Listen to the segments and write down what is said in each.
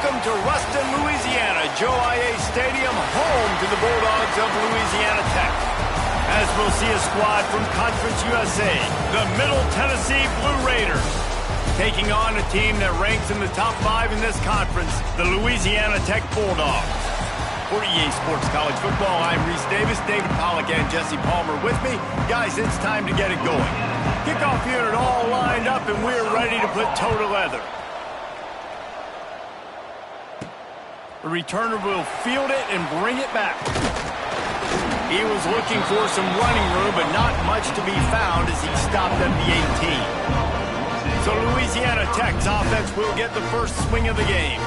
Welcome to Ruston, Louisiana, Joe IA Stadium, home to the Bulldogs of Louisiana Tech. As we'll see a squad from Conference USA, the Middle Tennessee Blue Raiders, taking on a team that ranks in the top 5 in this conference, the Louisiana Tech Bulldogs. For EA Sports College Football, I'm Reese Davis, David Pollack, and Jesse Palmer with me. Guys, it's time to get it going. Kickoff unit all lined up, and we're ready to put toe to leather. The returner will field it and bring it back. He was looking for some running room, but not much to be found as he stopped at the 18. So Louisiana Tech's offense will get the first swing of the game.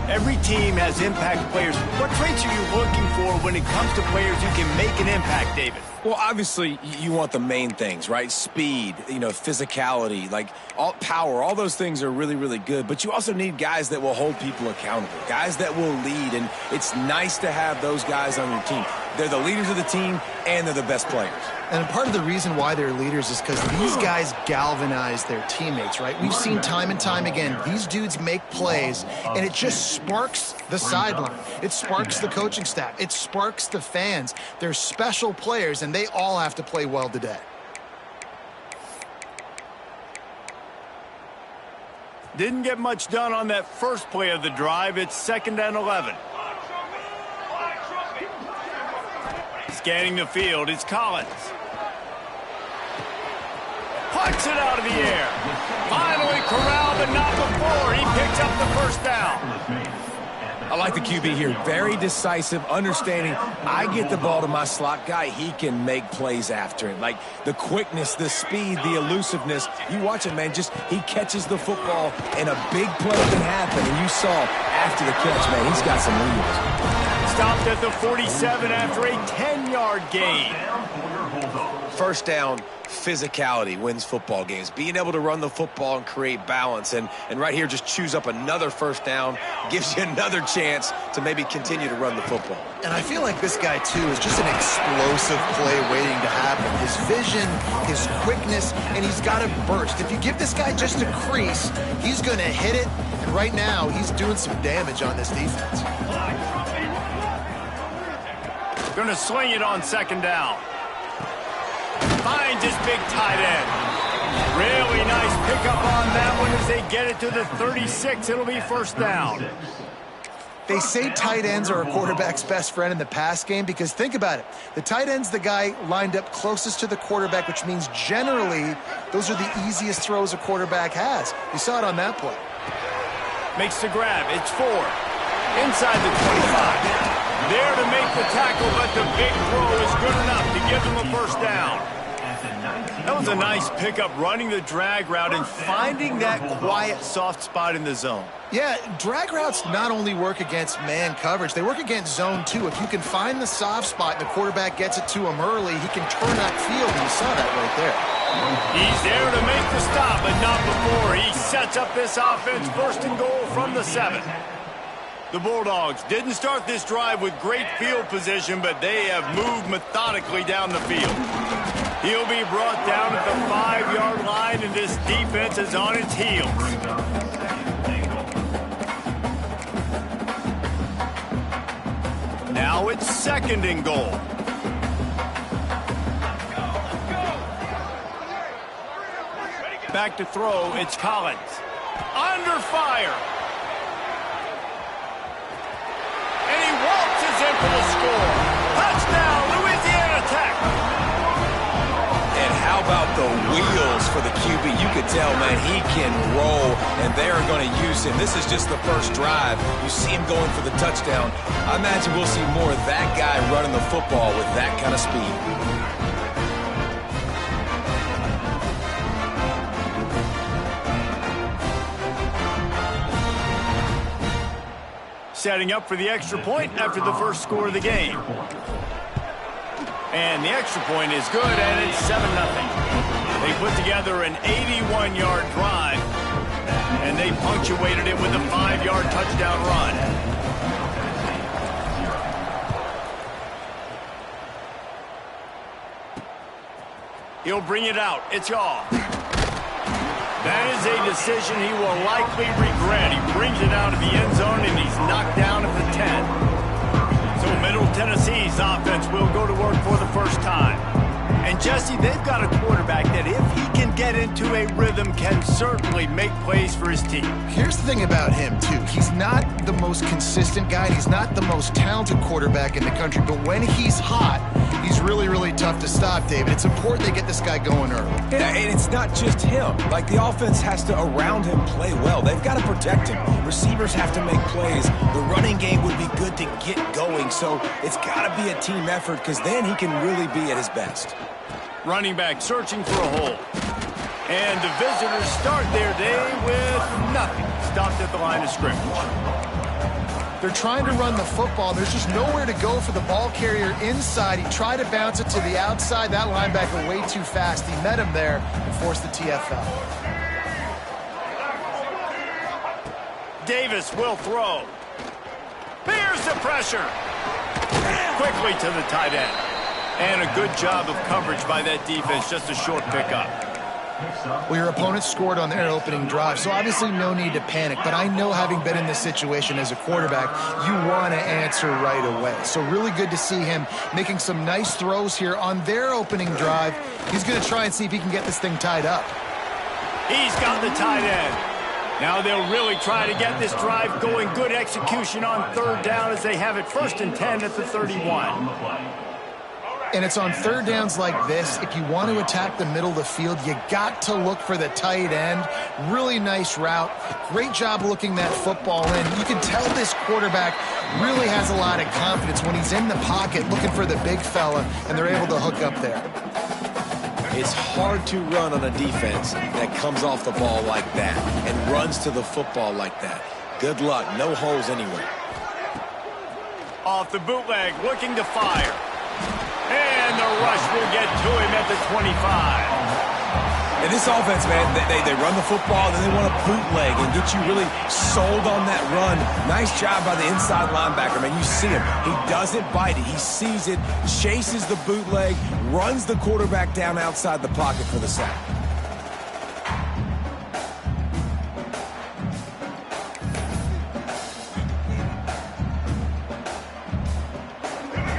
Every team has impact players. What traits are you looking for when it comes to players who can make an impact, David? Well, obviously, you want the main things, right? Speed, physicality, power. All those things are really, really good. But you also need guys that will hold people accountable, guys that will lead. And it's nice to have those guys on your team. They're the leaders of the team, and they're the best players. And part of the reason why they're leaders is because these guys galvanize their teammates, right? We've seen time and time again, these dudes make plays, and it just sparks the sideline. It sparks the coaching staff. It sparks the fans. They're special players, and they all have to play well today. Didn't get much done on that first play of the drive. It's 2nd and 11. Scanning the field, it's Collins. Punts it out of the air. Finally corralled, but not before. He picks up the first down. I like the QB here. Very decisive, understanding. I get the ball to my slot guy. He can make plays after it. Like the quickness, the speed, the elusiveness. You watch it, man. He catches the football, and a big play can happen. And you saw after the catch, man, he's got some leads. Stopped at the 47 after a 10-yard gain. First down, physicality wins football games. Being able to run the football and create balance. And right here, just choose up another first down. Gives you another chance to maybe continue to run the football. And I feel like this guy, too, is just an explosive play waiting to happen. His vision, his quickness, and he's got a burst. If you give this guy just a crease, he's going to hit it. And right now, he's doing some damage on this defense. Going to sling it on 2nd down. Finds his big tight end. Really nice pickup on that one as they get it to the 36. It'll be first down. They say tight ends are a quarterback's best friend in the pass game because think about it. The tight end's the guy lined up closest to the quarterback, which means generally those are the easiest throws a quarterback has. You saw it on that play. Makes the grab. It's 4. Inside the 25. There to make the tackle, but the big throw is good enough to give them a first down. That was a nice pickup, running the drag route and finding that quiet, soft spot in the zone. Yeah, drag routes not only work against man coverage, they work against zone too. If you can find the soft spot and the quarterback gets it to him early, he can turn that field, and you saw that right there. He's there to make the stop, but not before. He sets up this offense, 1st and goal from the 7. The Bulldogs didn't start this drive with great field position, but they have moved methodically down the field. He'll be brought down at the 5-yard line, and this defense is on its heels. Now it's 2nd and goal. Back to throw, it's Collins. Under fire. Waltzes in for the score. Touchdown, Louisiana Tech. And how about the wheels for the QB? You could tell, man, he can roll, and they are going to use him. This is just the first drive. You see him going for the touchdown. I imagine we'll see more of that guy running the football with that kind of speed. Setting up for the extra point after the first score of the game. And the extra point is good, and it's 7-0. They put together an 81-yard drive, and they punctuated it with a 5-yard touchdown run. He'll bring it out. It's off. That is a decision he will likely regret. He brings it out of the end zone, and he's knocked down at the 10. So Middle Tennessee's offense will go to work for the first time. And, Jesse, they've got a quarterback that, if he can get into a rhythm, can certainly make plays for his team. Here's the thing about him, too. He's not the most consistent guy. He's not the most talented quarterback in the country. But when he's hot, he's really, really tough to stop, David. It's important they get this guy going early. Yeah, and it's not just him. Like, the offense has to, around him, play well. They've got to protect him. Receivers have to make plays. The running game would be good to get going. So it's got to be a team effort, because then he can really be at his best. Running back searching for a hole. And the visitors start their day with nothing. Stopped at the line of scrimmage. They're trying to run the football. There's just nowhere to go for the ball carrier inside. He tried to bounce it to the outside. That linebacker way too fast. He met him there and forced the TFL. Davis will throw. Here's the pressure. Quickly to the tight end. And a good job of coverage by that defense. Just a short pickup. Well, your opponent scored on their opening drive, so obviously no need to panic. But I know, having been in this situation as a quarterback, you want to answer right away. So really good to see him making some nice throws here on their opening drive. He's going to try and see if he can get this thing tied up. He's got the tight end. Now they'll really try to get this drive going. Good execution on third down as they have it 1st and 10 at the 31. And it's on third downs like this. If you want to attack the middle of the field, you got to look for the tight end. Really nice route. Great job looking that football in. You can tell this quarterback really has a lot of confidence when he's in the pocket looking for the big fella, and they're able to hook up there. It's hard to run on a defense that comes off the ball like that and runs to the football like that. Good luck. No holes anywhere. Off the bootleg, looking to fire. And the rush will get to him at the 25. And this offense, man, they run the football, then they want to bootleg and get you really sold on that run. Nice job by the inside linebacker, man. You see him. He doesn't bite it. He sees it, chases the bootleg, runs the quarterback down outside the pocket for the sack.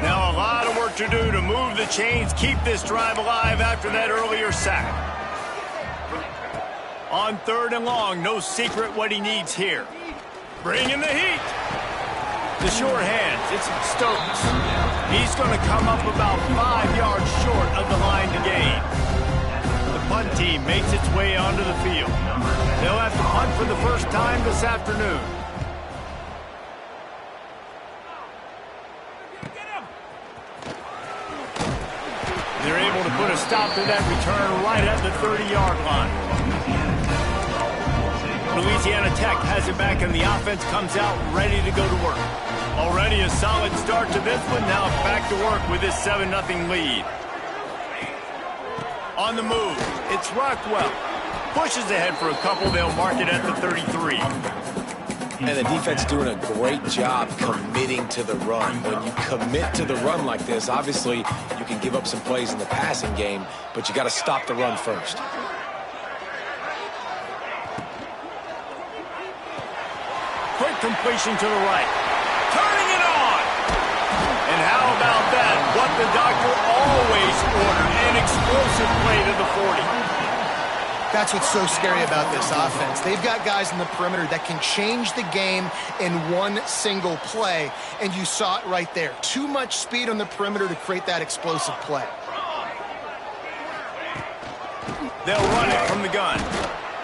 Now a lot of work to do to move the chains, keep this drive alive after that earlier sack. On 3rd and long, no secret what he needs here. Bringing the heat. The short hands, it's Stokes. He's going to come up about 5 yards short of the line to gain. The punt team makes its way onto the field. They'll have to punt for the first time this afternoon. They're able to put a stop to that return right at the 30-yard line. Louisiana Tech has it back, and the offense comes out ready to go to work. Already a solid start to this one. Now back to work with this 7-0 lead. On the move, it's Rockwell. Pushes ahead for a couple. They'll mark it at the 33. And the defense is doing a great job committing to the run. When you commit to the run like this, obviously you can give up some plays in the passing game, but you got to stop the run first. Quick completion to the right. Turning it on. And how about that? What the doctor always ordered. An explosive play to the 40. That's what's so scary about this offense. They've got guys in the perimeter that can change the game in one single play, and you saw it right there. Too much speed on the perimeter to create that explosive play. They'll run it from the gun.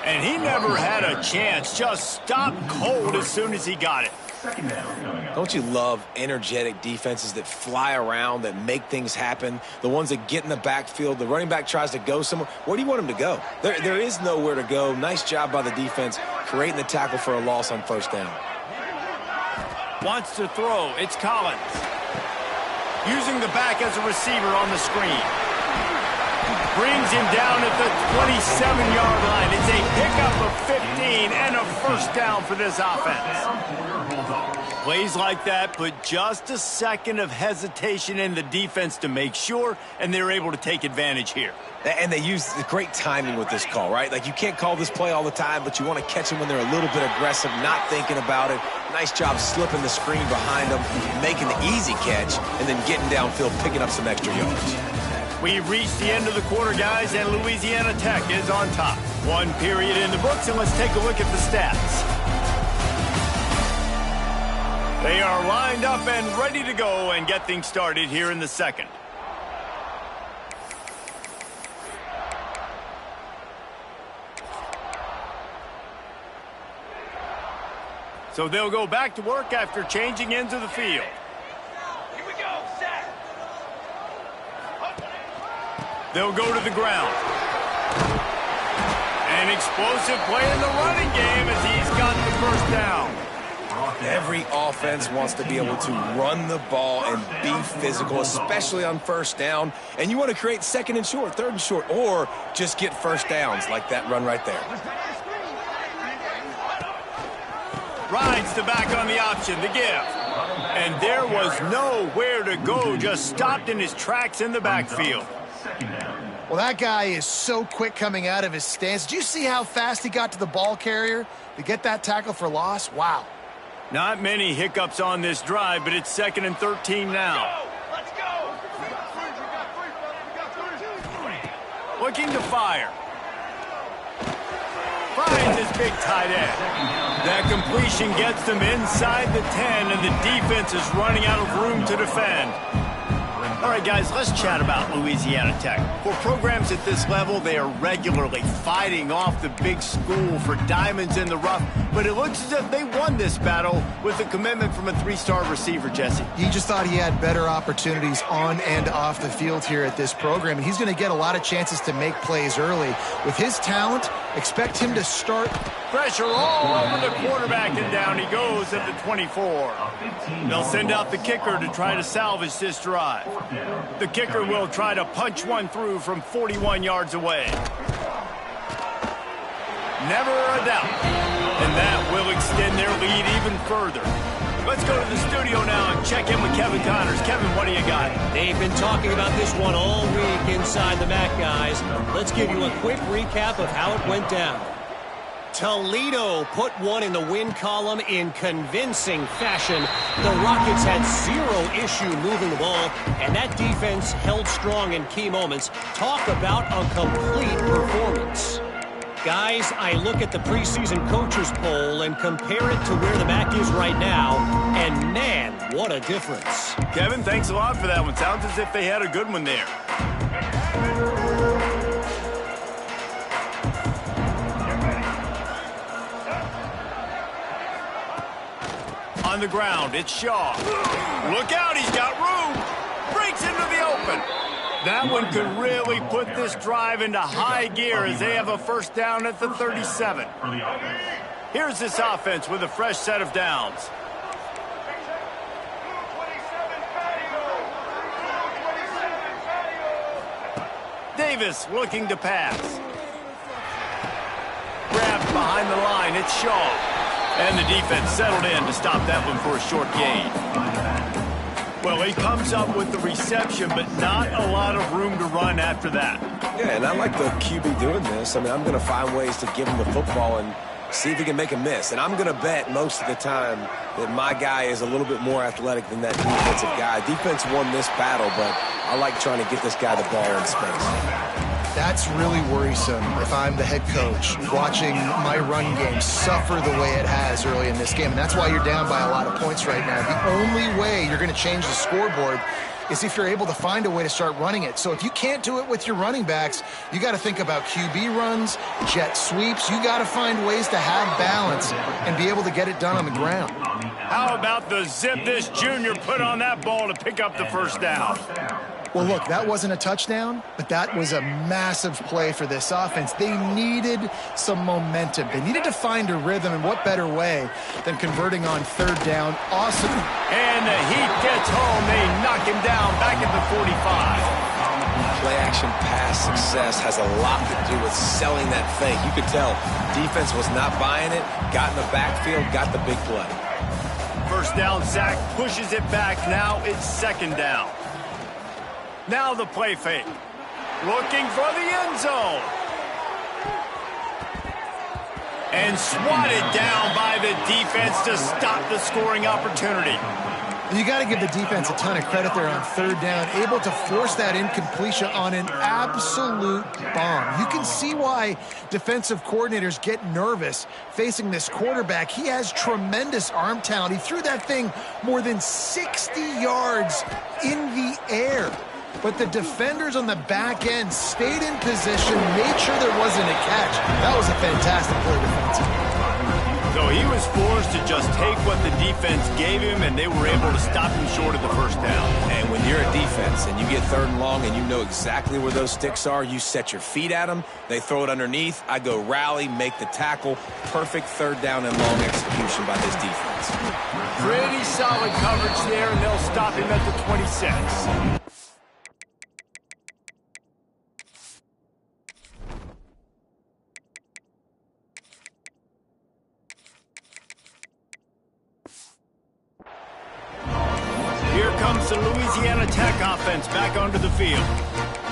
And he never had a chance. Just stopped cold as soon as he got it. Don't you love energetic defenses that fly around, that make things happen? The ones that get in the backfield, the running back tries to go somewhere. Where do you want him to go? There is nowhere to go. Nice job by the defense, creating the tackle for a loss on 1st down. Wants to throw. It's Collins. Using the back as a receiver on the screen. Brings him down at the 27-yard line. It's a pickup of 15 and a 1st down for this offense. Plays like that put just a second of hesitation in the defense to make sure, and they're able to take advantage here. And they use the great timing with this call, right? Like, you can't call this play all the time, but you want to catch them when they're a little bit aggressive, not thinking about it. Nice job slipping the screen behind them, making the easy catch, and then getting downfield, picking up some extra yards. We've reached the end of the quarter, guys, and Louisiana Tech is on top. One period in the books, and let's take a look at the stats. They are lined up and ready to go and get things started here in the second. So they'll go back to work after changing ends of the field. Here we go, set. They'll go to the ground. An explosive play in the running game as he's got the first down. Every offense wants to be able to run the ball and be physical, especially on first down. And you want to create second and short, third and short, or just get first downs like that run right there. Rides the back on the option, the give. And there was nowhere to go, just stopped in his tracks in the backfield. Well, that guy is so quick coming out of his stance. Did you see how fast he got to the ball carrier to get that tackle for loss? Wow. Not many hiccups on this drive, but it's 2nd and 13 now. Let's go. Looking to fire. Finds his big tight end. That completion gets them inside the 10, and the defense is running out of room to defend. All right, guys, let's chat about Louisiana Tech. For programs at this level, they are regularly fighting off the big school for diamonds in the rough, but it looks as if they won this battle with a commitment from a 3-star receiver, Jesse. He just thought he had better opportunities on and off the field here at this program, and he's going to get a lot of chances to make plays early. With his talent, expect him to start. Pressure all over the quarterback, and down he goes at the 24. They'll send out the kicker to try to salvage this drive. The kicker will try to punch one through from 41 yards away. Never a doubt. And that will extend their lead even further. Let's go to the studio now and check in with Kevin Connors. Kevin, what do you got? They've been talking about this one all week inside the MAC, guys. Let's give you a quick recap of how it went down. Toledo put one in the win column in convincing fashion. The Rockets had zero issue moving the ball, and that defense held strong in key moments. Talk about a complete performance. Guys, I look at the preseason coaches poll and compare it to where the MAC is right now, and man, what a difference. Kevin, thanks a lot for that one. Sounds as if they had a good one there. On the ground, it's Shaw. Look out, he's got room. Breaks into the open. That one could really put this drive into high gear as they have a first down at the 37. Here's this offense with a fresh set of downs. Davis looking to pass. Grabbed behind the line, it's Shaw. And the defense settled in to stop that one for a short gain. Well, he comes up with the reception, but not a lot of room to run after that. Yeah, and I like the QB doing this. I mean, I'm going to find ways to give him the football and see if he can make a miss. And I'm going to bet most of the time that my guy is a little bit more athletic than that defensive guy. Defense won this battle, but I like trying to get this guy the ball in space. That's really worrisome if I'm the head coach watching my run game suffer the way it has early in this game. And that's why you're down by a lot of points right now. The only way you're going to change the scoreboard is if you're able to find a way to start running it. So if you can't do it with your running backs, you got to think about QB runs, jet sweeps. You got to find ways to have balance and be able to get it done on the ground. How about the zip this junior put on that ball to pick up the first down? Well, look, that wasn't a touchdown, but that was a massive play for this offense. They needed some momentum. They needed to find a rhythm, and what better way than converting on third down. Awesome. And the heat gets home. They knock him down back at the 45. Play-action pass success has a lot to do with selling that fake. You could tell defense was not buying it, got in the backfield, got the big play. first down sack, pushes it back. Now it's second down. Now the play fake. Looking for the end zone. And swatted down by the defense to stop the scoring opportunity. You got to give the defense a ton of credit there on third down, able to force that incompletion on an absolute bomb. You can see why defensive coordinators get nervous facing this quarterback. He has tremendous arm talent. He threw that thing more than 60 yards in the air. But the defenders on the back end stayed in position, made sure there wasn't a catch. That was a fantastic play defensively. So he was forced to just take what the defense gave him, and they were able to stop him short of the first down. And when you're a defense and you get third and long and you know exactly where those sticks are, you set your feet at them, they throw it underneath, I go rally, make the tackle. Perfect third down and long execution by this defense. Pretty solid coverage there, and they'll stop him at the 26. Here comes the Louisiana Tech offense back onto the field.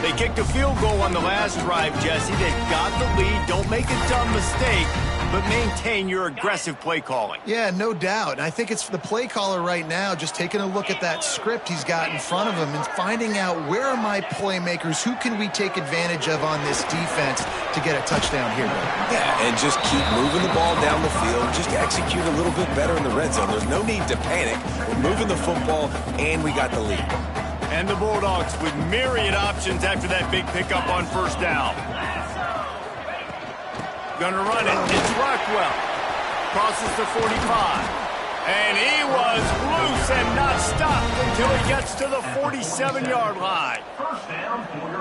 They kicked a field goal on the last drive, Jesse. They've got the lead. Don't make a dumb mistake, but maintain your aggressive play calling. Yeah, no doubt. And I think it's the play caller right now just taking a look at that script he's got in front of him and finding out where are my playmakers, who can we take advantage of on this defense to get a touchdown here. Yeah, and just keep moving the ball down the field. Just execute a little bit better in the red zone. There's no need to panic. We're moving the football, and we got the lead. And the Bulldogs with myriad options after that big pickup on first down. Gonna run it. It's Rockwell. Crosses the 45. And he was loose and not stopped until he gets to the 47-yard line.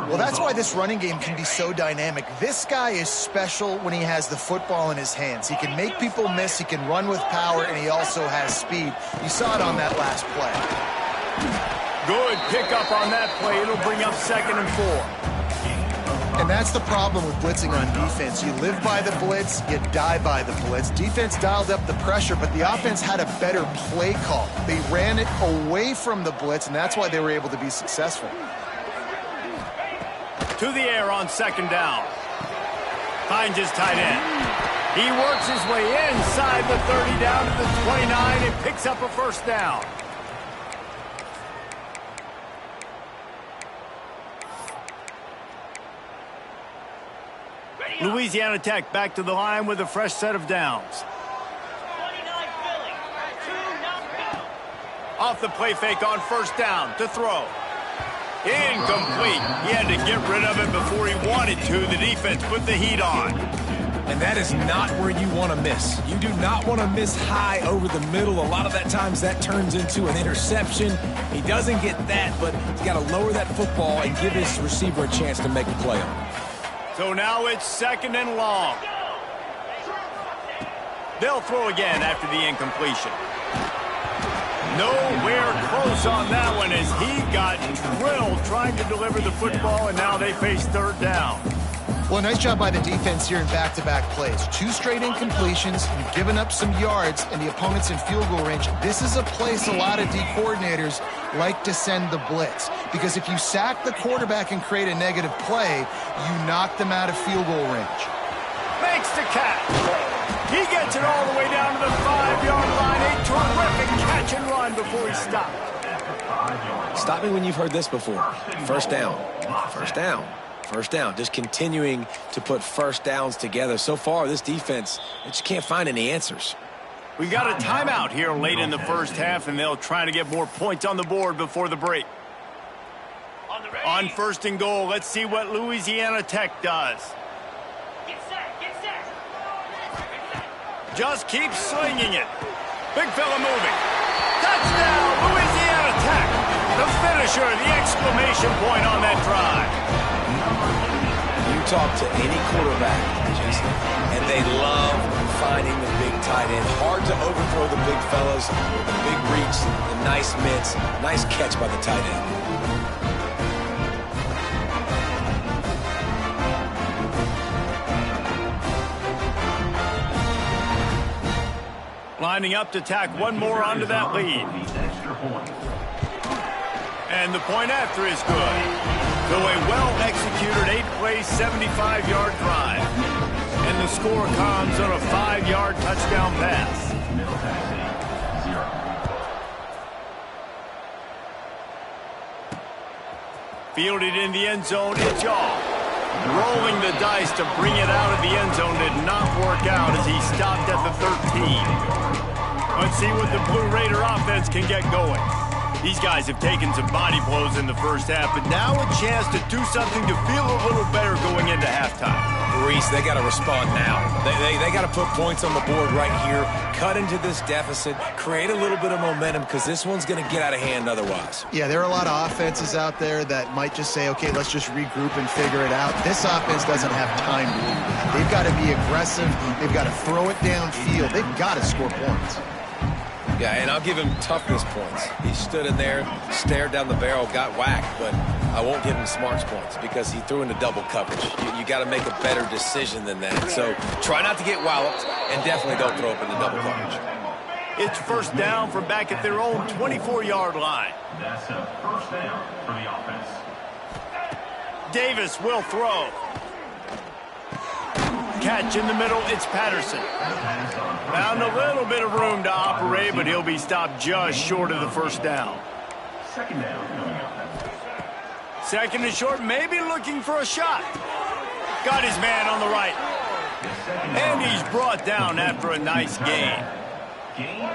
Well, that's why this running game can be so dynamic. This guy is special when he has the football in his hands. He can make people miss, he can run with power, and he also has speed. You saw it on that last play. Good pickup on that play. It'll bring up 2nd and 4. And that's the problem with blitzing on defense. You live by the blitz, you die by the blitz. Defense dialed up the pressure, but the offense had a better play call. They ran it away from the blitz, and that's why they were able to be successful. To the air on 2nd down. Finds his tight end. He works his way inside the 30 down to the 29 and picks up a first down. Louisiana Tech back to the line with a fresh set of downs. Off the play fake on first down to throw. Incomplete. He had to get rid of it before he wanted to. The defense put the heat on. And that is not where you want to miss. You do not want to miss high over the middle. A lot of that times that turns into an interception. He doesn't get that, but he's got to lower that football and give his receiver a chance to make a play on it. So now it's 2nd and long. They'll throw again after the incompletion. Nowhere close on that one as he got drilled trying to deliver the football, and now they face 3rd down. Well, nice job by the defense here in back-to-back plays. 2 straight incompletions, you've given up some yards, and the opponent's in field goal range. This is a place a lot of D coordinators like to send the blitz, because if you sack the quarterback and create a negative play, you knock them out of field goal range. Makes the catch. He gets it all the way down to the 5-yard line. A terrific catch and run before he stopped. Stop me when you've heard this before. First down. First down. First down. Just continuing to put first downs together. So far, this defense, they just can't find any answers. We've got a timeout here late in the first half, and they'll try to get more points on the board before the break. On 1st and goal, let's see what Louisiana Tech does. Just keep slinging it. Big fella moving. Touchdown, Louisiana Tech. The finisher, the exclamation point on that drive. You talk to any quarterback, Jason, and they love finding the big tight end. Hard to overthrow the big fellas with the big reach, the nice mitts, nice catch by the tight end. Lining up to tack one more onto that lead. And the point after is good. So a well-executed 8-play, 75-yard drive. And the score comes on a 5-yard touchdown pass. Fielded in the end zone, it's off. Rolling the dice to bring it out of the end zone did not work out as he stopped at the 13. Let's see what the Blue Raider offense can get going. These guys have taken some body blows in the first half, but now a chance to do something to feel a little better going into halftime. Reese, they got to respond now. They got to put points on the board right here, cut into this deficit, create a little bit of momentum because this one's going to get out of hand otherwise. Yeah, there are a lot of offenses out there that might just say, okay, let's just regroup and figure it out. This offense doesn't have time to do that. They've got to be aggressive. They've got to throw it downfield. They've got to score points. Yeah, and I'll give him toughness points. He stood in there, stared down the barrel, got whacked, but I won't give him smarts points because he threw into double coverage. You got to make a better decision than that. So try not to get walloped, and definitely don't throw up into double coverage. It's first down from back at their own 24-yard line. That's a first down for the offense. Davis will throw. Catch in the middle, it's Patterson. Found a little bit of room to operate, but he'll be stopped just short of the first down. Second down coming up. Second and short, maybe looking for a shot. Got his man on the right. And he's brought down after a nice gain.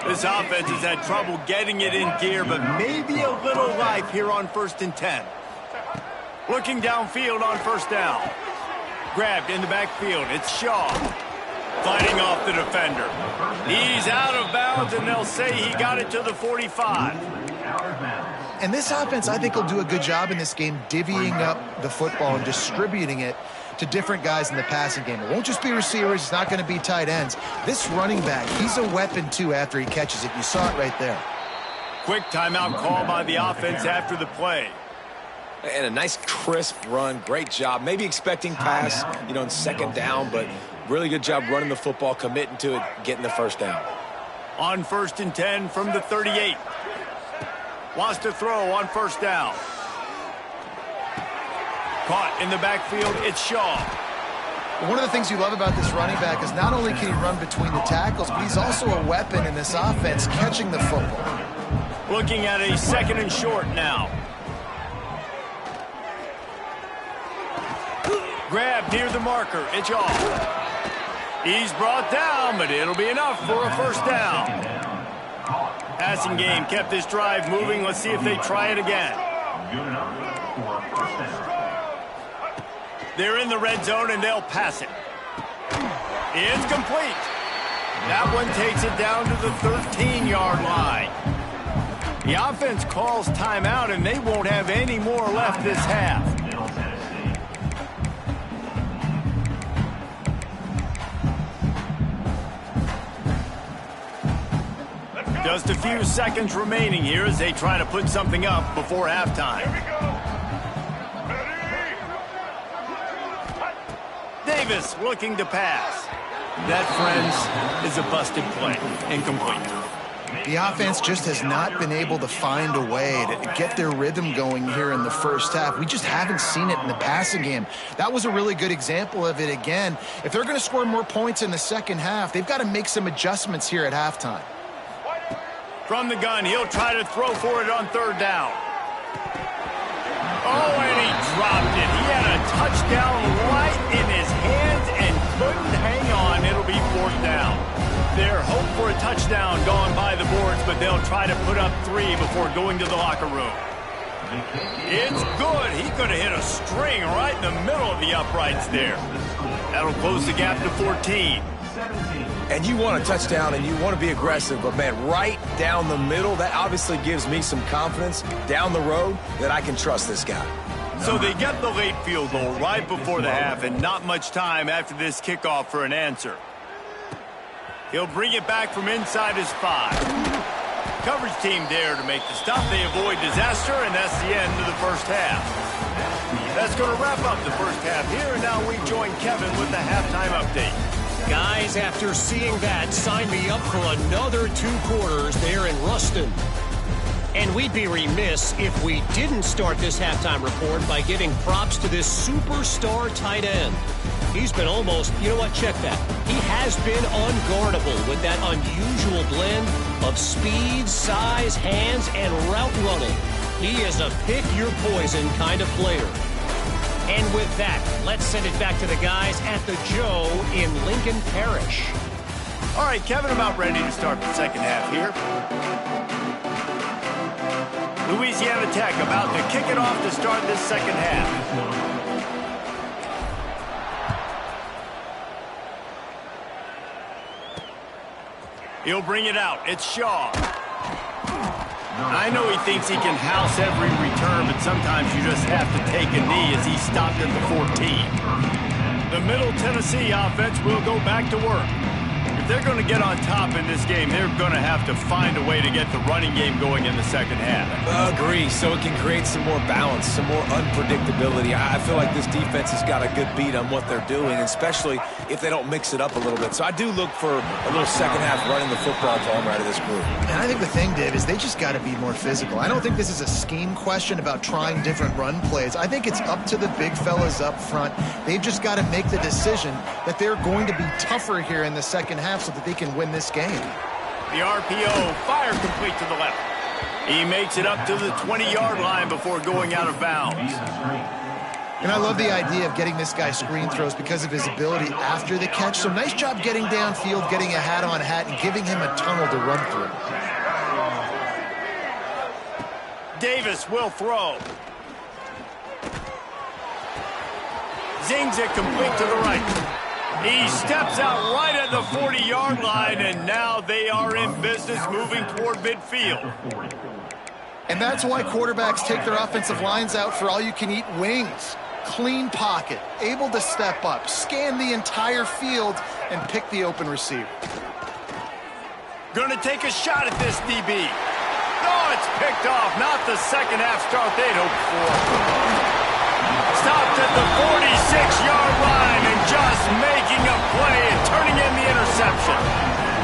This offense has had trouble getting it in gear, but maybe a little life here on 1st and 10. Looking downfield on first down. Grabbed in the backfield. It's Shaw. Fighting off the defender. He's out of bounds, and they'll say he got it to the 45. And this offense, I think, will do a good job in this game divvying up the football and distributing it to different guys in the passing game. It won't just be receivers. It's not going to be tight ends. This running back, he's a weapon, too, after he catches it. You saw it right there. Quick timeout call by the offense after the play. And a nice crisp run. Great job. Maybe expecting pass, in second down, but really good job running the football, committing to it, getting the first down. On 1st and 10 from the 38. Wants to throw on first down. Caught in the backfield, it's Shaw. One of the things you love about this running back is not only can he run between the tackles, but he's also a weapon in this offense, catching the football. Looking at a second and short now. Grab near the marker. It's off. He's brought down, but it'll be enough for a first down. Passing game kept this drive moving. Let's see if they try it again. They're in the red zone, and they'll pass it. It's complete. That one takes it down to the 13-yard line. The offense calls timeout, and they won't have any more left this half. Just a few seconds remaining here as they try to put something up before halftime. Davis looking to pass. That, friends, is a busted play. Incomplete. The offense just has not been able to find a way to get their rhythm going here in the first half. We just haven't seen it in the passing game. That was a really good example of it again. If they're going to score more points in the second half, they've got to make some adjustments here at halftime. From the gun, he'll try to throw for it on third down. Oh, and he dropped it. He had a touchdown right in his hands and couldn't hang on. It'll be fourth down. Their hope for a touchdown gone by the boards, but they'll try to put up 3 before going to the locker room. It's good. He could have hit a string right in the middle of the uprights there. That'll close the gap to 14. And you want a touchdown and you want to be aggressive, but man, right down the middle, that obviously gives me some confidence down the road that I can trust this guy. So they get the late field goal right before the half and not much time after this kickoff for an answer. He'll bring it back from inside his 5. Coverage team there to make the stop. They avoid disaster, and that's the end of the first half. That's going to wrap up the first half here, and now we join Kevin with the halftime update. Guys, after seeing that, sign me up for another 2 quarters there in Ruston. And we'd be remiss if we didn't start this halftime report by giving props to this superstar tight end. He's been almost, you know what, check that. He has been unguardable with that unusual blend of speed, size, hands, and route running. He is a pick-your-poison kind of player. And with that, let's send it back to the guys at the Joe in Lincoln Parish. All right, Kevin, about ready to start the second half here. Louisiana Tech about to kick it off to start this second half. He'll bring it out. It's Shaw. I know he thinks he can house every return, but sometimes you just have to take a knee as he stopped at the 14. The Middle Tennessee offense will go back to work. If they're going to get on top in this game, they're going to have to find a way to get the running game going in the second half. Agree, so it can create some more balance, some more unpredictability. I feel like this defense has got a good beat on what they're doing, especially if they don't mix it up a little bit. So I do look for a little second half running the football to home out of this group. And I think the thing, Dave, is they just got to be more physical. I don't think this is a scheme question about trying different run plays. I think it's up to the big fellas up front. They've just got to make the decision that they're going to be tougher here in the second half so that they can win this game. The RPO, fire complete to the left. He makes it up to the 20-yard line before going out of bounds. And I love the idea of getting this guy screen throws because of his ability after the catch. So nice job getting downfield, getting a hat-on-hat, and giving him a tunnel to run through. Davis will throw. Zings it complete to the right. He steps out right at the 40-yard line, and now they are in business moving toward midfield. And that's why quarterbacks take their offensive lines out for all-you-can-eat wings. Clean pocket, able to step up, scan the entire field, and pick the open receiver. Gonna take a shot at this DB. Oh, it's picked off. Not the second half start they'd hoped for. Stopped at the 46-yard line and just making a play and turning in the interception.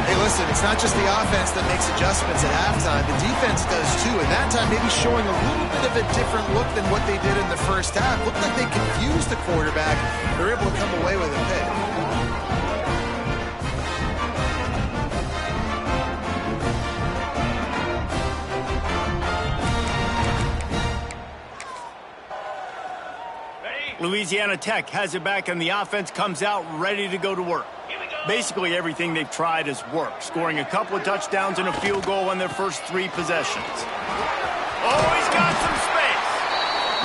Hey, listen, it's not just the offense that makes adjustments at halftime. The defense does too, and that time maybe showing a little bit of a different look than what they did in the first half. Looked like they confused the quarterback. They're able to come away with a pick. Louisiana Tech has it back, and the offense comes out ready to go to work. Basically, everything they've tried has worked, scoring a couple of touchdowns and a field goal on their first 3 possessions. Oh, he's got some space.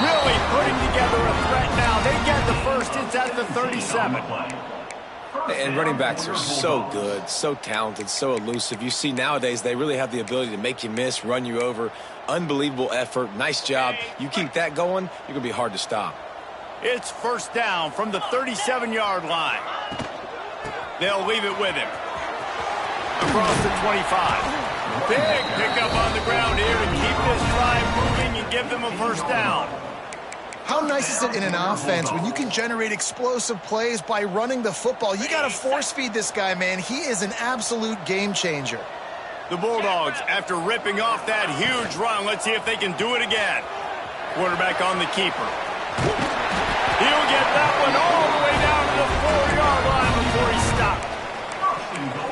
Really putting together a threat now. They get the first. It's at the 37. And running backs are so good, so talented, so elusive. You see nowadays they really have the ability to make you miss, run you over. Unbelievable effort. Nice job. You keep that going, you're going to be hard to stop. It's first down from the 37-yard line. They'll leave it with him. Across the 25. Big pickup on the ground here to keep this drive moving and give them a first down. How nice is it in an offense when you can generate explosive plays by running the football? You got to force feed this guy, man. He is an absolute game changer. The Bulldogs, after ripping off that huge run, let's see if they can do it again. Quarterback on the keeper. He'll get that one all the way down to the 4-yard line before he stopped.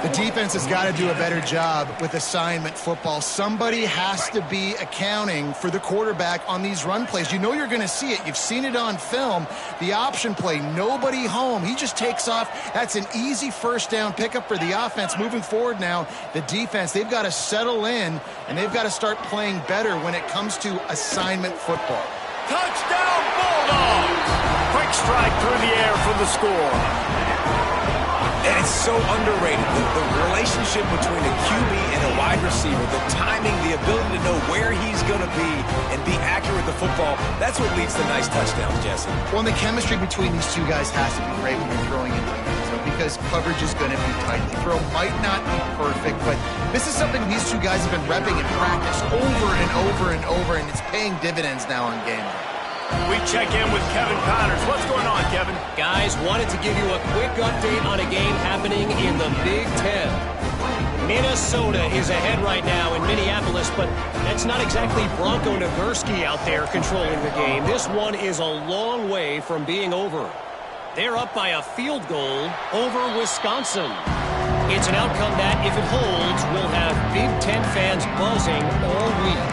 The defense has got to do a better job with assignment football. Somebody has to be accounting for the quarterback on these run plays. You know you're going to see it. You've seen it on film. The option play, nobody home. He just takes off. That's an easy first down pickup for the offense. Moving forward now, the defense, they've got to settle in, and they've got to start playing better when it comes to assignment football. Touchdown, Bulldogs! Quick strike through the air for the score. And it's so underrated, the relationship between a QB and a wide receiver, the timing, the ability to know where he's going to be and be accurate with the football, that's what leads to nice touchdowns, Jesse. Well, and the chemistry between these two guys has to be great when you're throwing into the end zone because coverage is going to be tight. The throw might not be perfect, but this is something these two guys have been repping in practice over and over and over, and it's paying dividends now on game day. We check in with Kevin Connors. What's going on, Kevin? Guys, wanted to give you a quick update on a game happening in the Big Ten. Minnesota is ahead right now in Minneapolis, but that's not exactly Bronco Nagurski out there controlling the game. This one is a long way from being over. They're up by a field goal over Wisconsin. It's an outcome that, if it holds, will have Big Ten fans buzzing all week.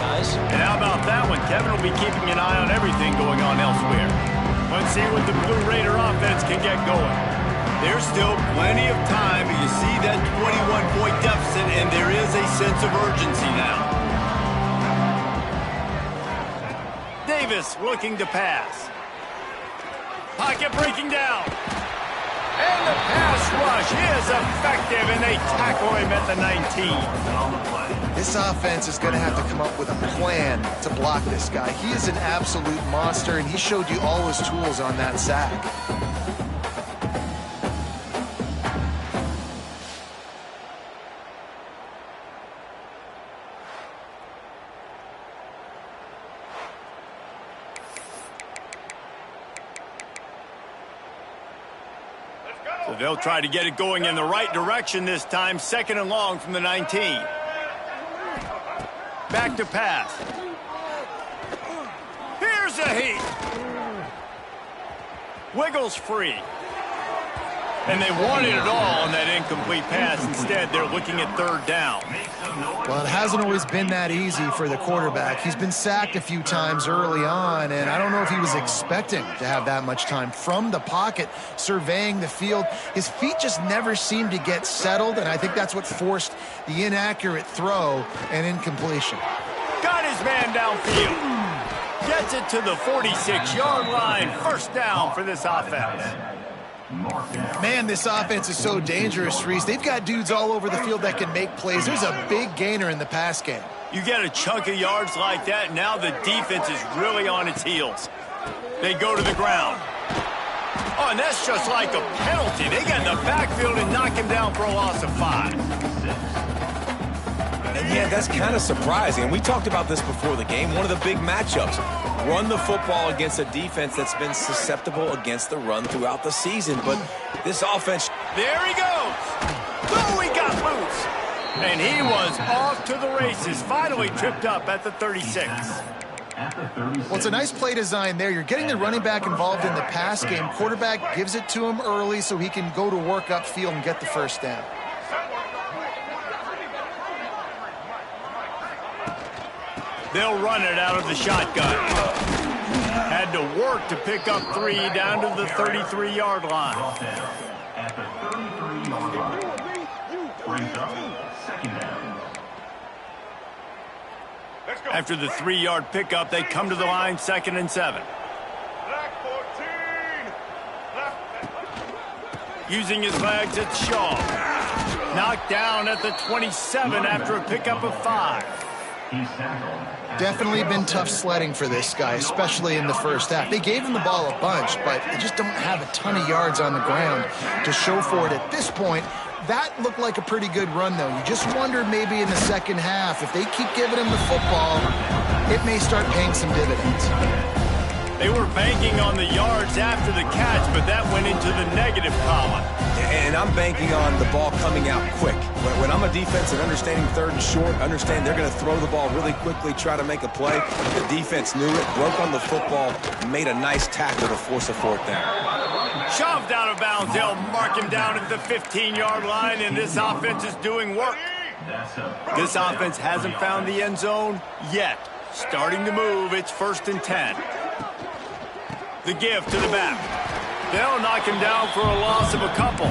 Guys? And how about that one? Kevin will be keeping an eye on everything going on elsewhere. Let's see what the Blue Raider offense can get going. There's still plenty of time, but you see that 21-point deficit, and there is a sense of urgency now. Davis looking to pass. Pocket breaking down. And the pass rush is effective, and they tackle him at the 19. This offense is going to have to come up with a plan to block this guy. He is an absolute monster, and he showed you all his tools on that sack. So they'll try to get it going in the right direction this time. 2nd and long from the 19. Back to pass. Here's a heat. Wiggles free. And they wanted it all on that incomplete pass. Instead, they're looking at 3rd down. Well, it hasn't always been that easy for the quarterback. He's been sacked a few times early on, and I don't know if he was expecting to have that much time from the pocket, surveying the field. His feet just never seemed to get settled, and I think that's what forced the inaccurate throw and incompletion. Got his man downfield. Gets it to the 46-yard line. 1st down for this offense. Man, this offense is so dangerous, Reese. They've got dudes all over the field that can make plays. There's a big gainer in the pass game. You get a chunk of yards like that, now the defense is really on its heels. They go to the ground. Oh, and that's just like a penalty. They get in the backfield and knock him down for a loss of 5. And yeah, that's kind of surprising. And we talked about this before the game. One of the big matchups. Run the football against a defense that's been susceptible against the run throughout the season. But this offense... There he goes. Oh, he got loose. And he was off to the races. Finally tripped up at the 36. Well, it's a nice play design there. You're getting the running back involved in the pass game. Quarterback gives it to him early so he can go to work upfield and get the 1st down. They'll run it out of the shotgun. Had to work to pick up 3 down to the 33-yard line. At the 33-yard line. Brings up 2nd down. After the 3-yard pickup, they come to the line 2nd and 7. Using his legs, it's Shaw. Knocked down at the 27 after a pickup of 5. Definitely been tough sledding for this guy, especially in the 1st half. They gave him the ball a bunch, but they just don't have a ton of yards on the ground to show for it at this point. That looked like a pretty good run, though. You just wonder maybe in the 2nd half, if they keep giving him the football, it may start paying some dividends. They were banking on the yards after the catch, but that went into the negative column. And I'm banking on the ball coming out quick. When I'm a defense and understanding 3rd and short, understand they're going to throw the ball really quickly, try to make a play. The defense knew it, broke on the football, and made a nice tackle to force a 4th down. Shoved out of bounds. They'll mark him down at the 15-yard line, and this offense is doing work. This offense hasn't found the end zone yet. Starting to move. It's 1st and 10. The give to the back. They'll knock him down for a loss of a couple.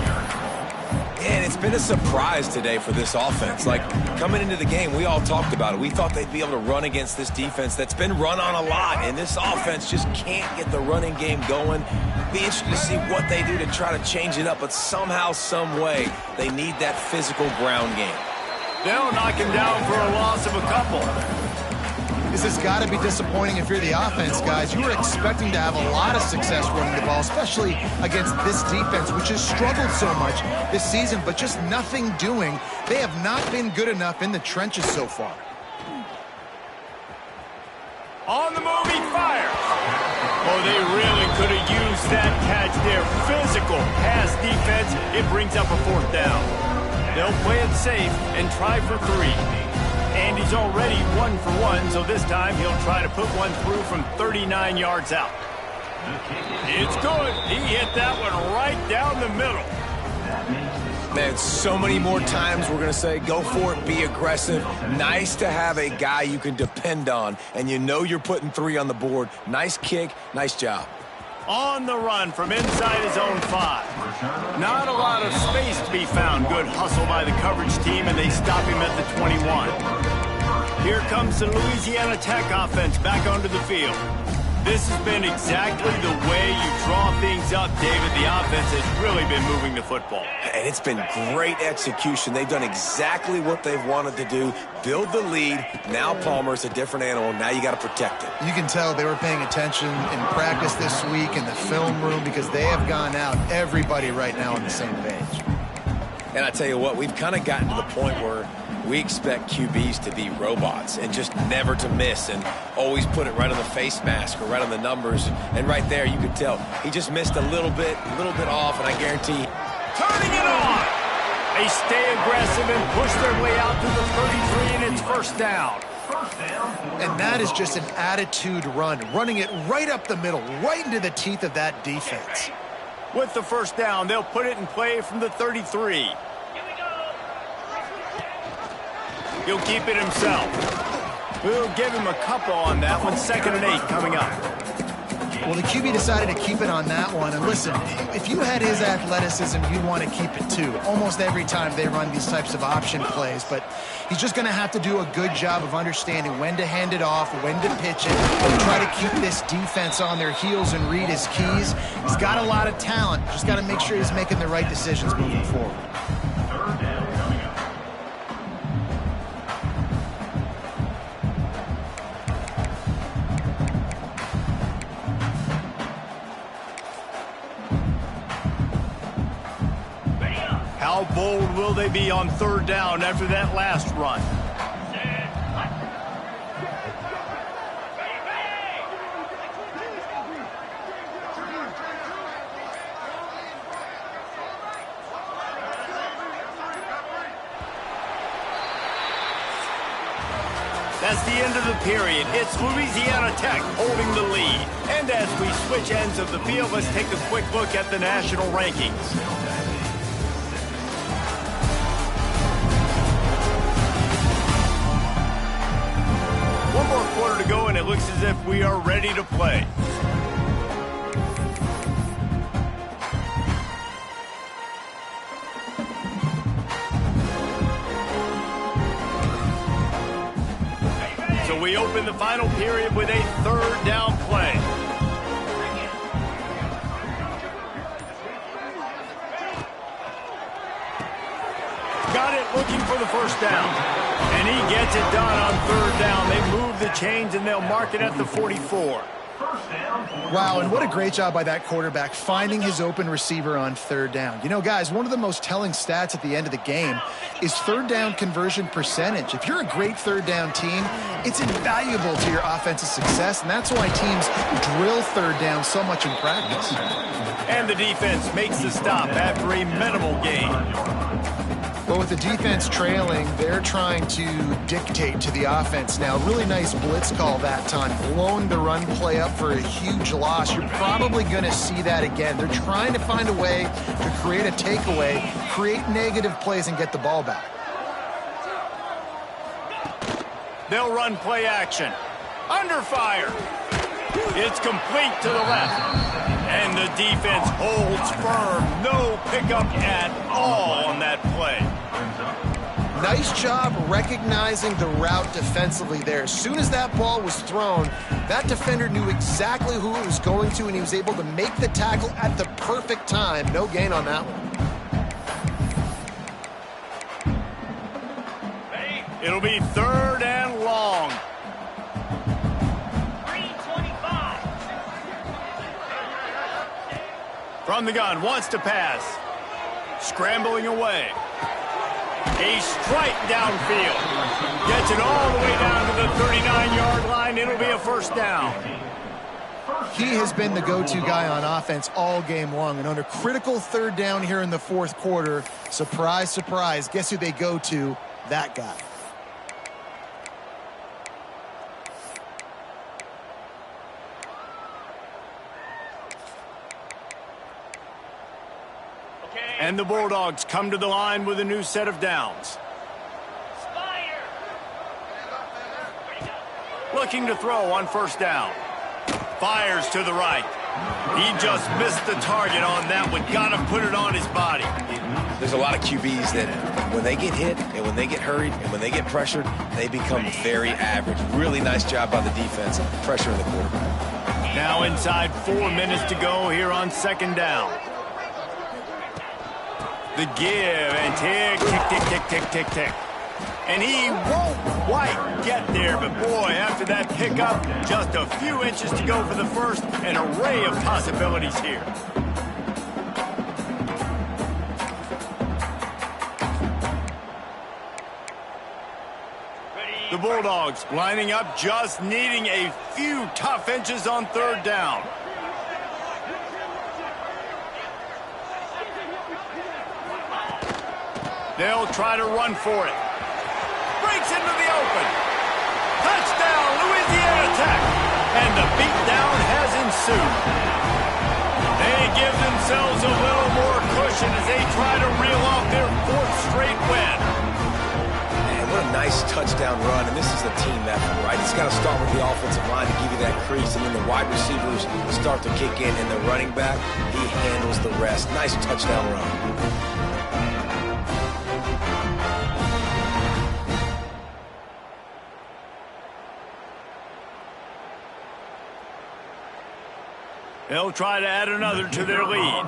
And it's been a surprise today for this offense. Like, coming into the game, we all talked about it. We thought they'd be able to run against this defense that's been run on a lot, and this offense just can't get the running game going. Be interested to see what they do to try to change it up, but somehow, some way, they need that physical ground game. They'll knock him down for a loss of a couple. This has got to be disappointing if you're the offense, guys. You were expecting to have a lot of success running the ball, especially against this defense, which has struggled so much this season, but just nothing doing. They have not been good enough in the trenches so far. On the move, he fires. could have used that catch there. Physical pass defense. It brings up a 4th down. They'll play it safe and try for 3. And he's already 1 for 1, so this time he'll try to put one through from 39 yards out. It's good. He hit that one right down the middle. Man, so many more times we're going to say, go for it, be aggressive. Nice to have a guy you can depend on, and you know you're putting 3 on the board. Nice kick, nice job. On the run from inside his own 5. Not a lot of space to be found. Good hustle by the coverage team, and they stop him at the 21. Here comes the Louisiana Tech offense back onto the field. This has been exactly the way you draw things up, David. The offense has really been moving the football. And it's been great execution. They've done exactly what they've wanted to do. Build the lead. Now Palmer's a different animal. Now you got to protect it. You can tell they were paying attention in practice this week in the film room because they have gone out, everybody right now on the same page. And I tell you what, we've kind of gotten to the point where we expect QBs to be robots and just never to miss and always put it right on the face mask or right on the numbers. And right there, you could tell he just missed a little bit off, and I guarantee. Turning it on! They stay aggressive and push their way out to the 33, and it's 1st down. And that is just an attitude run, running it right up the middle, right into the teeth of that defense. With the 1st down, they'll put it in play from the 33. He'll keep it himself. We'll give him a couple on that one. 2nd and 8 coming up. Well, the QB decided to keep it on that one. And listen, if you had his athleticism, you'd want to keep it too. Almost every time they run these types of option plays. But he's just going to have to do a good job of understanding when to hand it off, when to pitch it, and try to keep this defense on their heels and read his keys. He's got a lot of talent. Just got to make sure he's making the right decisions moving forward. How bold will they be on 3rd down after that last run? That's the end of the period. It's Louisiana Tech holding the lead. And as we switch ends of the field, let's take a quick look at the national rankings. One more quarter to go, and it looks as if we are ready to play. So we open the final period with a 3rd down play. Got it, looking for the 1st down. And he gets it done on 3rd down. They move the chains, and they'll mark it at the 44. Wow, and what a great job by that quarterback finding his open receiver on 3rd down. You know, guys, one of the most telling stats at the end of the game is 3rd down conversion percentage. If you're a great 3rd down team, it's invaluable to your offensive success, and that's why teams drill 3rd down so much in practice. And the defense makes the stop after a minimal gain. Well, with the defense trailing, they're trying to dictate to the offense now. Really nice blitz call that time, blowing the run play up for a huge loss. You're probably going to see that again. They're trying to find a way to create a takeaway, create negative plays, and get the ball back. They'll run play action. Under fire. It's complete to the left. And the defense holds firm. No pickup at all on that play. Nice job recognizing the route defensively there. As soon as that ball was thrown, that defender knew exactly who it was going to, and he was able to make the tackle at the perfect time. No gain on that one. It'll be 3rd and long. From the gun, wants to pass. Scrambling away. A strike downfield. Gets it all the way down to the 39-yard line. It'll be a 1st down. He has been the go-to guy on offense all game long. And on a critical third down here in the fourth quarter, surprise, surprise, guess who they go to? That guy. And the Bulldogs come to the line with a new set of downs. Looking to throw on first down. Fires to the right. He just missed the target on that one. Got to put it on his body. There's a lot of QBs that when they get hit and when they get hurried and when they get pressured, they become very average. Really nice job by the defense, pressuring the quarterback. Now inside 4 minutes to go here on second down. The give and tick, tick, tick, tick, tick, tick, tick. And he won't quite get there, but boy, after that pickup, just a few inches to go for the first, an array of possibilities here. The Bulldogs lining up, just needing a few tough inches on third down. They'll try to run for it. Breaks into the open. Touchdown, Louisiana Tech. And the beatdown has ensued. They give themselves a little more cushion as they try to reel off their fourth straight win. Man, what a nice touchdown run. And this is a team effort, right? It's got to start with the offensive line to give you that crease, and then the wide receivers start to kick in, and the running back, he handles the rest. Nice touchdown run. They'll try to add another to their lead.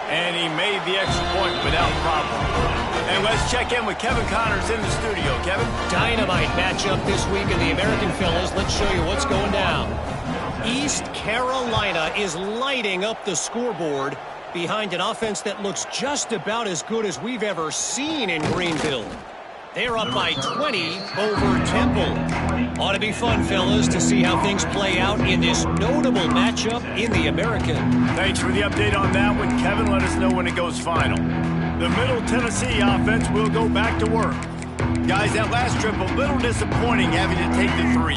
And he made the extra point without problem. And let's check in with Kevin Connors in the studio. Kevin? Dynamite matchup this week in the American Fellas. Let's show you what's going down. East Carolina is lighting up the scoreboard behind an offense that looks just about as good as we've ever seen in Greenville. They're up by 20 over Temple. Ought to be fun, fellas, to see how things play out in this notable matchup in the American. Thanks for the update on that one, Kevin. Let us know when it goes final. The Middle Tennessee offense will go back to work. Guys, that last trip, a little disappointing having to take the 3.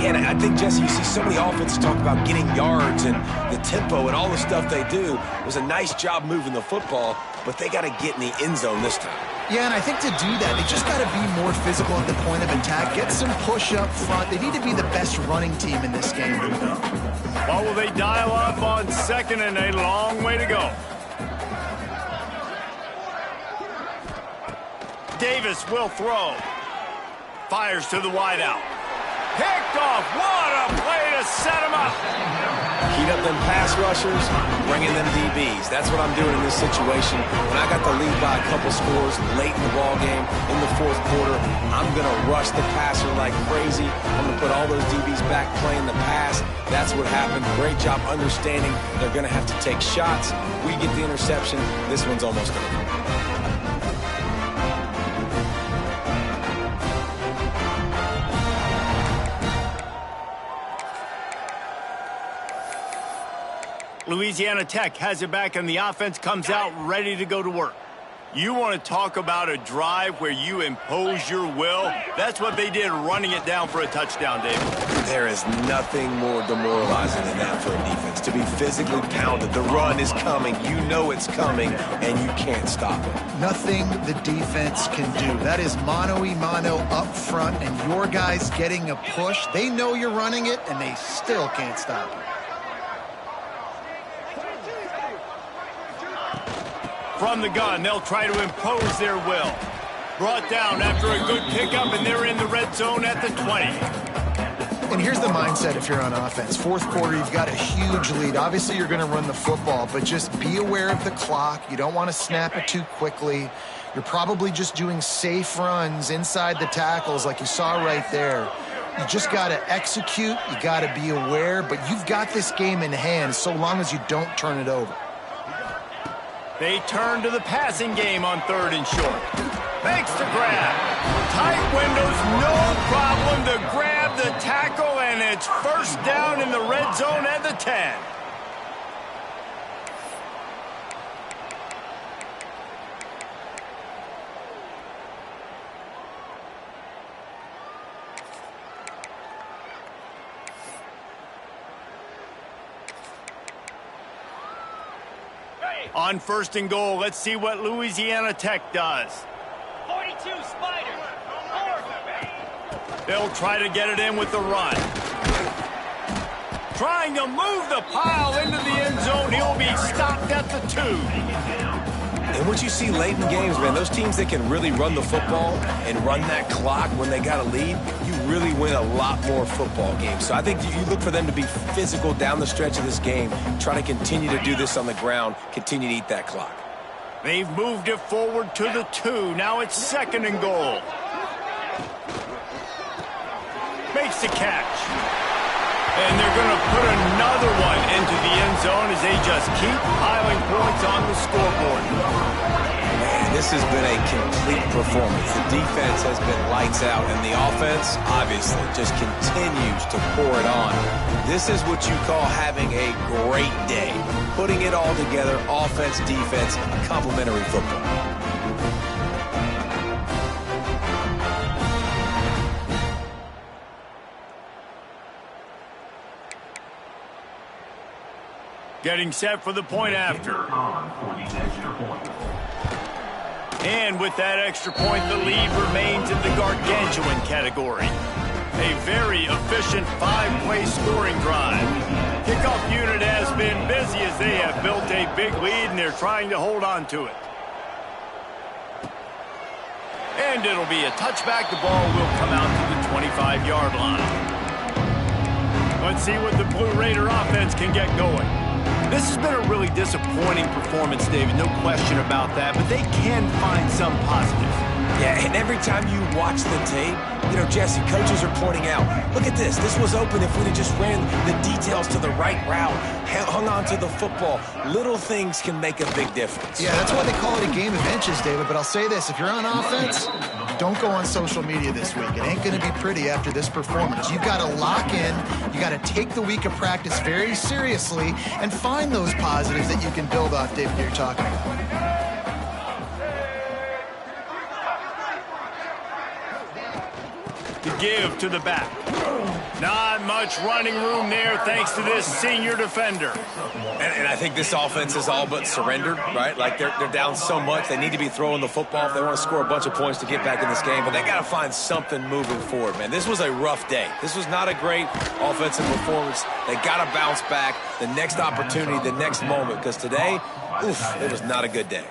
Yeah, and I think, Jesse, you see so many offenses talk about getting yards and the tempo and all the stuff they do. It was a nice job moving the football, but they got to get in the end zone this time. Yeah, and I think to do that, they just got to be more physical at the point of attack, get some push up front. They need to be the best running team in this game. Well, will they dial up on second and a long way to go? Davis will throw. Fires to the wideout. Picked off. What a play to set him up. Heat up them pass rushers, bring in them DBs. That's what I'm doing in this situation. When I got the lead by a couple scores late in the ball game, in the fourth quarter, I'm going to rush the passer like crazy. I'm going to put all those DBs back playing the pass. That's what happened. Great job understanding they're going to have to take shots. We get the interception. This one's almost over. Louisiana Tech has it back, and the offense comes out ready to go to work. You want to talk about a drive where you impose your will? That's what they did, running it down for a touchdown, David. There is nothing more demoralizing than that for a defense. To be physically pounded, the run is coming, you know it's coming, and you can't stop it. Nothing the defense can do. That is mano-a-mano up front, and your guys getting a push. They know you're running it, and they still can't stop it. From the gun, they'll try to impose their will. Brought down after a good pickup, and they're in the red zone at the 20. And here's the mindset if you're on offense. Fourth quarter, you've got a huge lead. Obviously, you're going to run the football, but just be aware of the clock. You don't want to snap it too quickly. You're probably just doing safe runs inside the tackles like you saw right there. You just got to execute. You got to be aware, but you've got this game in hand so long as you don't turn it over. They turn to the passing game on third and short. Makes the grab. Tight windows, no problem to grab the tackle, and It's first down in the red zone at the 10. On first and goal, let's see what Louisiana Tech does. 42 Spiders. They'll try to get it in with the run. Trying to move the pile into the end zone. He'll be stopped at the 2. And what you see late in games, man, those teams that can really run the football and run that clock when they got a lead, you really win a lot more football games. So I think you look for them to be physical down the stretch of this game, try to continue to do this on the ground, continue to eat that clock. They've moved it forward to the 2. Now it's second and goal. Makes the catch. And they're going to put another one into the end zone as they just keep piling points on the scoreboard. Man, this has been a complete performance. The defense has been lights out, and the offense, obviously, just continues to pour it on. This is what you call having a great day. Putting it all together, offense, defense, complementary football. Getting set for the point after. And with that extra point, the lead remains in the gargantuan category. A very efficient 5-play scoring drive. Kickoff unit has been busy as they have built a big lead and they're trying to hold on to it. And it'll be a touchback. The ball will come out to the 25-yard line. Let's see what the Blue Raider offense can get going. This has been a really disappointing performance, David, no question about that, but they can find some positives. Yeah, and every time you watch the tape, you know, Jesse, coaches are pointing out, look at this. This was open if we'd have just ran the details to the right route, hung on to the football. Little things can make a big difference. Yeah, that's why they call it a game of inches, David. But I'll say this, if you're on offense, don't go on social media this week. It ain't going to be pretty after this performance. You've got to lock in. You got to take the week of practice very seriously and find those positives that you can build off, David, you're talking about. To give to the back. Not much running room there thanks to this senior defender. And I think this offense is all but surrendered, right? Like they're down so much, they need to be throwing the football if they want to score a bunch of points to get back in this game. But they got to find something moving forward, man. This was a rough day. This was not a great offensive performance. They got to bounce back. The next opportunity, the next moment, because today, it was not a good day.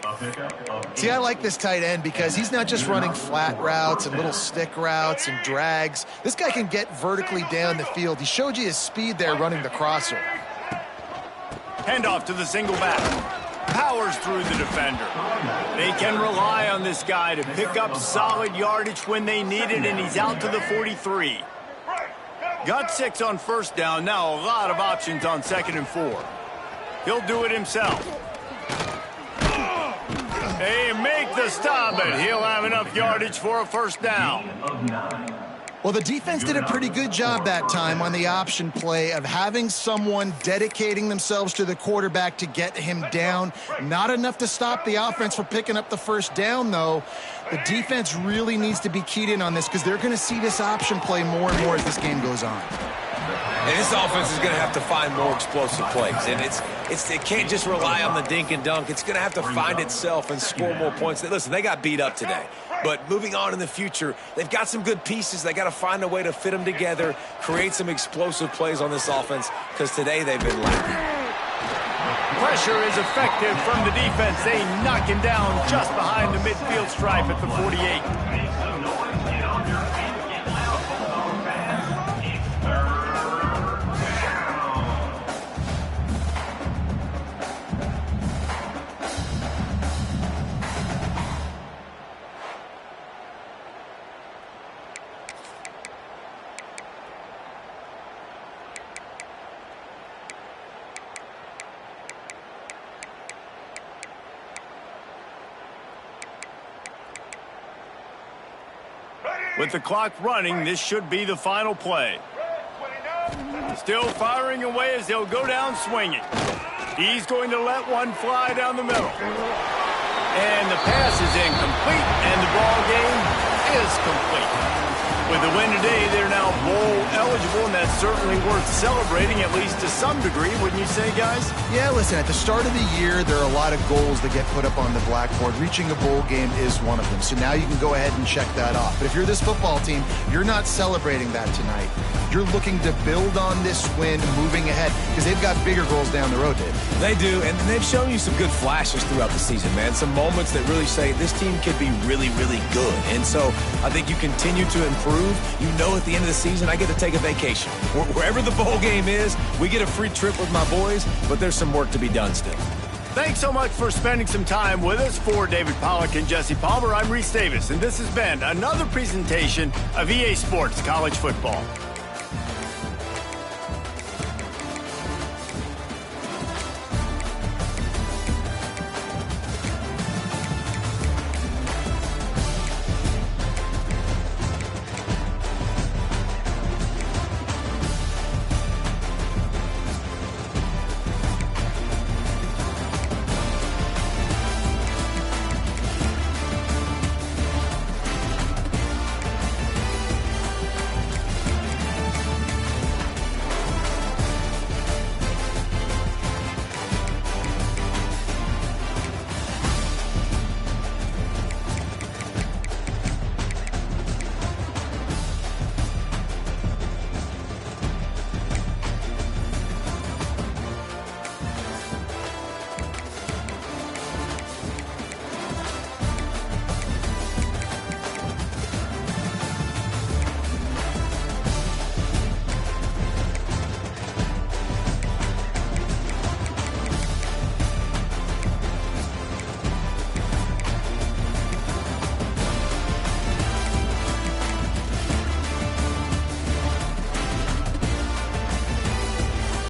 See, I like this tight end because he's not just running flat routes and little stick routes and drags. This guy can get vertically down the field. He showed you his speed there running the crosser. Handoff to the single back. Powers through the defender. They can rely on this guy to pick up solid yardage when they need it, and he's out to the 43. Got 6 on first down. Now a lot of options on 2nd and 4. He'll do it himself. They make the stop, but he'll have enough yardage for a first down. Well, the defense did a pretty good job that time on the option play of having someone dedicating themselves to the quarterback to get him down. Not enough to stop the offense from picking up the first down, though. The defense really needs to be keyed in on this because they're going to see this option play more and more as this game goes on. And this offense is going to have to find more explosive plays. And it can't just rely on the dink and dunk. It's going to have to find itself and score more points. Listen, they got beat up today. But moving on in the future, they've got some good pieces. They got to find a way to fit them together, create some explosive plays on this offense, because today they've been lacking. Pressure is effective from the defense. They knock him down just behind the midfield stripe at the 48. With the clock running, this should be the final play. Still firing away as they'll go down swinging. He's going to let one fly down the middle. And the pass is incomplete, and the ball game is complete. With the win today, they're now bowl eligible, and that's certainly worth celebrating, at least to some degree, wouldn't you say, guys? Yeah, listen, at the start of the year, there are a lot of goals that get put up on the blackboard. Reaching a bowl game is one of them. So now you can go ahead and check that off. But if you're this football team, you're not celebrating that tonight. You're looking to build on this win moving ahead because they've got bigger goals down the road, Dave. They do, and they've shown you some good flashes throughout the season, man. Some moments that really say this team could be really, really good. And so I think you continue to improve. You know at the end of the season, I get to take a vacation. Wherever the bowl game is, we get a free trip with my boys, but there's some work to be done still. Thanks so much for spending some time with us. For David Pollack and Jesse Palmer, I'm Reese Davis, and this has been another presentation of EA Sports College Football.